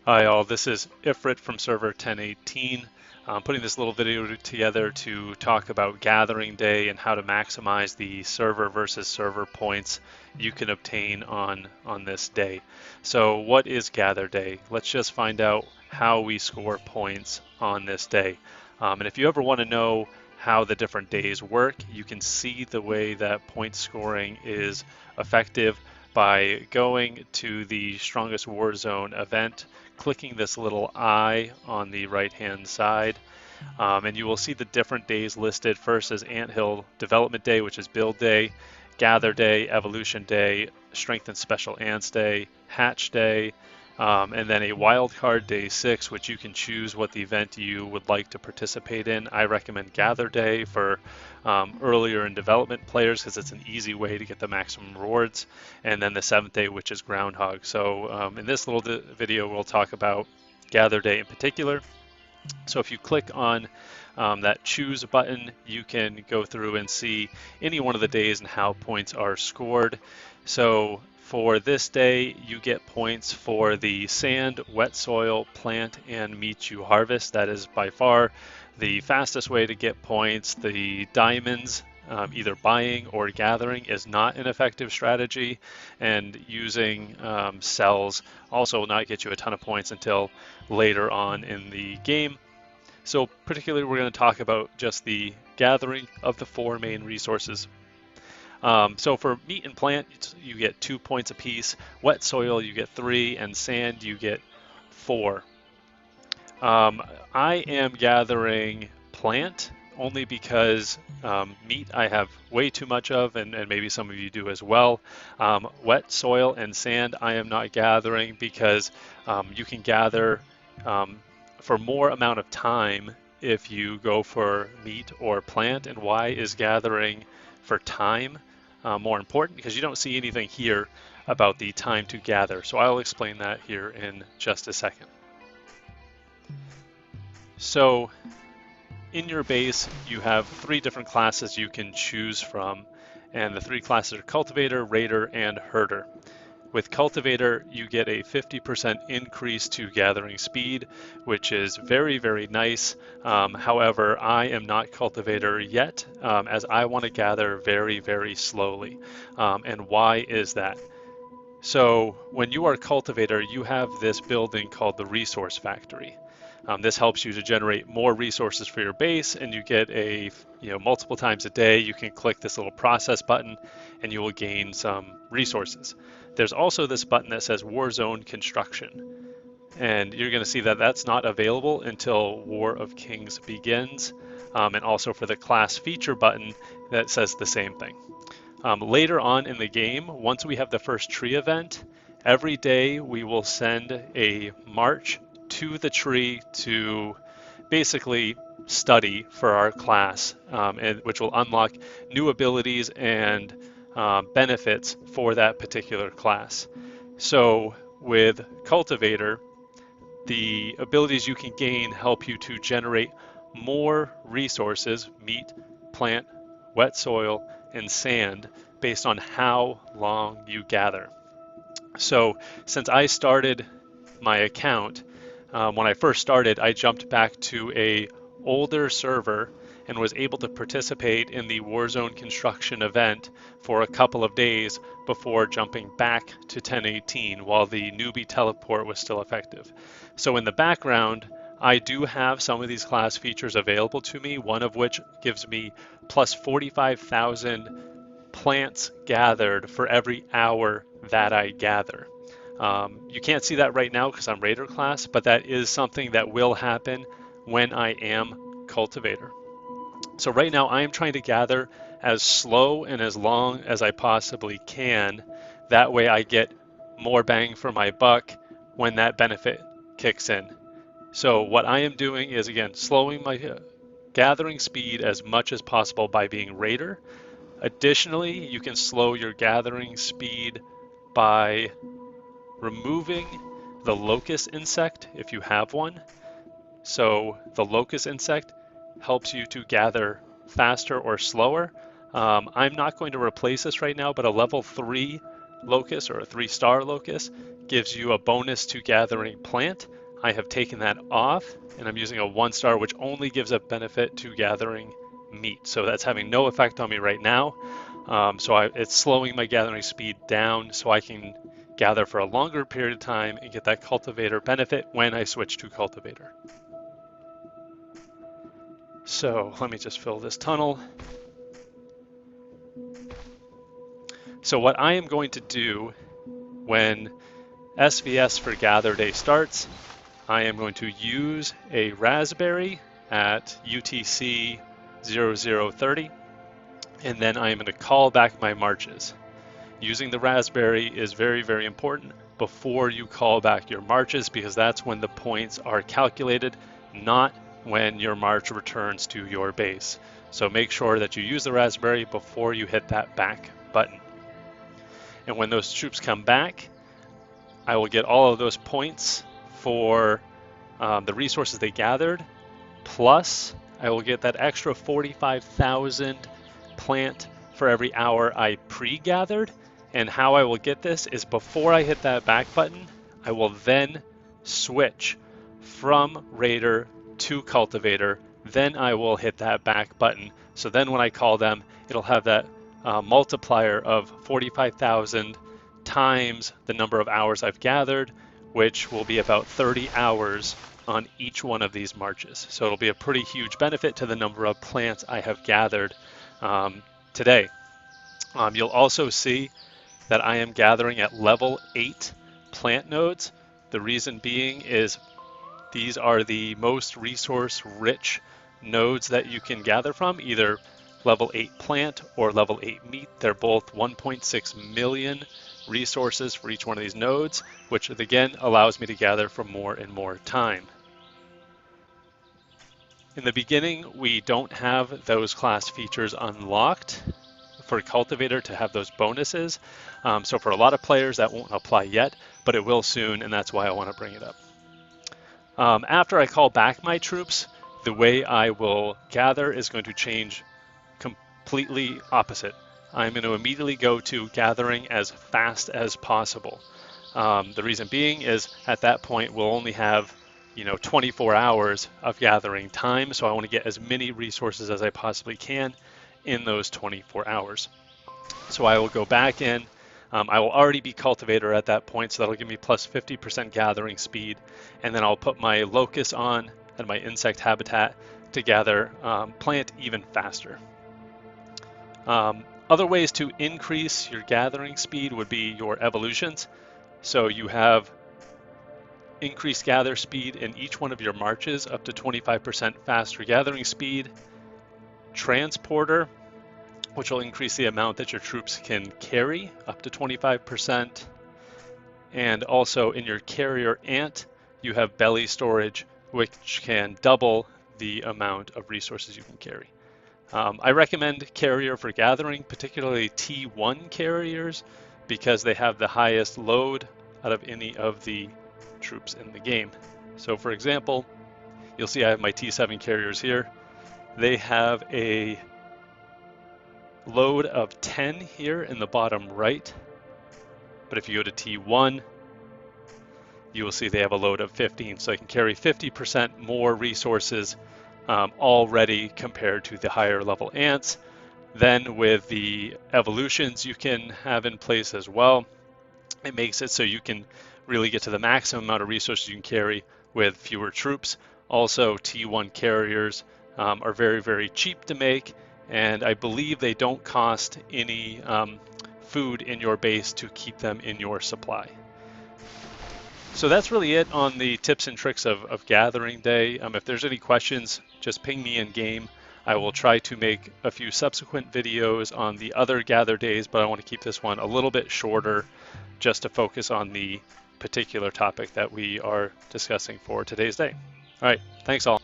Hi all, this is Ifrit from server 1018. I'm putting this little video together to talk about Gathering Day and how to maximize the server versus server points you can obtain on this day. So what is Gather Day? Let's just find out how we score points on this day. And if you ever want to know how the different days work, you can see the way that point scoring is effective by going to the Strongest Warzone event, clicking this little eye on the right hand side, and you will see the different days listed. First is Anthill Development Day, which is Build Day, Gather Day, Evolution Day, Strength and Special Ants Day, Hatch Day, and then a Wildcard Day 6, which you can choose what the event you would like to participate in. I recommend Gather Day for earlier in development players because it's an easy way to get the maximum rewards. And then the 7th day, which is Groundhog. So in this little video, we'll talk about Gather Day in particular. So if you click on that choose button, you can go through and see any one of the days and how points are scored. So for this day, you get points for the sand, wet soil, plant, and meat you harvest. That is by far the fastest way to get points. The diamonds, either buying or gathering, is not an effective strategy, and using cells also will not get you a ton of points until later on in the game. So particularly we're going to talk about just the gathering of the 4 main resources. So for meat and plant, you get 2 points apiece. Wet soil, you get 3, and sand, you get 4. I am gathering plant only because meat I have way too much of, and maybe some of you do as well. Wet soil and sand I am not gathering because you can gather for more amount of time if you go for meat or plant. And why is gathering for time more important? Because you don't see anything here about the time to gather. So I'll explain that here in just a second. So in your base, you have 3 different classes you can choose from, and the 3 classes are Cultivator, Raider, and Herder. With Cultivator, you get a 50% increase to gathering speed, which is very, very nice. However, I am not Cultivator yet, as I want to gather very, very slowly. And why is that? So when you are Cultivator, you have this building called the Resource Factory. This helps you to generate more resources for your base, and you get multiple times a day you can click this little process button and you will gain some resources. There's also this button that says Warzone Construction, and you're going to see that that's not available until War of Kings begins, and also for the class feature button that says the same thing. Later on in the game, once we have the first tree event, every day we will send a march to the tree to basically study for our class, which will unlock new abilities and benefits for that particular class. So with Cultivator, the abilities you can gain help you to generate more resources, meat, plant, wet soil, and sand, based on how long you gather. So since I started my account, when I first started, I jumped back to a older server and was able to participate in the Warzone construction event for a couple of days before jumping back to 1018 while the newbie teleport was still effective. So in the background, I do have some of these class features available to me, one of which gives me plus 45,000 plants gathered for every hour that I gather. You can't see that right now because I'm Raider class, but that is something that will happen when I am Cultivator. So right now I am trying to gather as slow and as long as I possibly can. That way I get more bang for my buck when that benefit kicks in. So what I am doing is, again, slowing my gathering speed as much as possible by being Raider. Additionally, you can slow your gathering speed by removing the locust insect if you have one. So the locust insect helps you to gather faster or slower. I'm not going to replace this right now, but a level 3 locus or a 3-star locus gives you a bonus to gathering plant. I have taken that off and I'm using a 1-star, which only gives a benefit to gathering meat. So that's having no effect on me right now. It's slowing my gathering speed down so I can gather for a longer period of time and get that cultivator benefit when I switch to cultivator. So let me just fill this tunnel. So what I am going to do when SvS for Gather Day starts, I am going to use a raspberry at UTC 0030, and then I am going to call back my marches. Using the raspberry is very, very important before you call back your marches, because that's when the points are calculated, not when your march returns to your base. So make sure that you use the raspberry before you hit that back button. And when those troops come back, I will get all of those points for the resources they gathered, plus I will get that extra 45,000 plant for every hour I pre-gathered. And how I will get this is before I hit that back button, I will then switch from Raider to Cultivator, then I will hit that back button. So then when I call them, it'll have that multiplier of 45,000 times the number of hours I've gathered, which will be about 30 hours on each one of these marches. So it'll be a pretty huge benefit to the number of plants I have gathered today. You'll also see that I am gathering at level 8 plant nodes. The reason being is these are the most resource rich nodes that you can gather from, either level 8 plant or level 8 meat. They're both 1.6 million resources for each one of these nodes, which again allows me to gather for more and more time. In the beginning, we don't have those class features unlocked for Cultivator to have those bonuses. So for a lot of players that won't apply yet, but it will soon, and that's why I want to bring it up. After I call back my troops, the way I will gather is going to change completely opposite. I'm going to immediately go to gathering as fast as possible. The reason being is at that point we'll only have 24 hours of gathering time, so I want to get as many resources as I possibly can in those 24 hours. So I will go back in. I will already be Cultivator at that point, so that'll give me plus 50% gathering speed, and then I'll put my Locus on and my Insect Habitat to gather plant even faster. Other ways to increase your gathering speed would be your evolutions. So you have increased gather speed in each one of your marches up to 25% faster gathering speed. Transporter, which will increase the amount that your troops can carry up to 25%. And also in your carrier ant, you have belly storage, which can double the amount of resources you can carry. I recommend carrier for gathering, particularly T1 carriers, because they have the highest load out of any of the troops in the game. So for example, you'll see I have my T7 carriers here. They have a load of 10 here in the bottom right, but if you go to T1, you will see they have a load of 15, so I can carry 50% more resources already compared to the higher level ants. Then with the evolutions you can have in place as well, it makes it so you can really get to the maximum amount of resources you can carry with fewer troops. Also, T1 carriers are very, very cheap to make, and I believe they don't cost any food in your base to keep them in your supply. So that's really it on the tips and tricks of Gathering Day. If there's any questions, just ping me in game. I will try to make a few subsequent videos on the other Gather Days, but I want to keep this one a little bit shorter just to focus on the particular topic that we are discussing for today's day. All right, thanks all.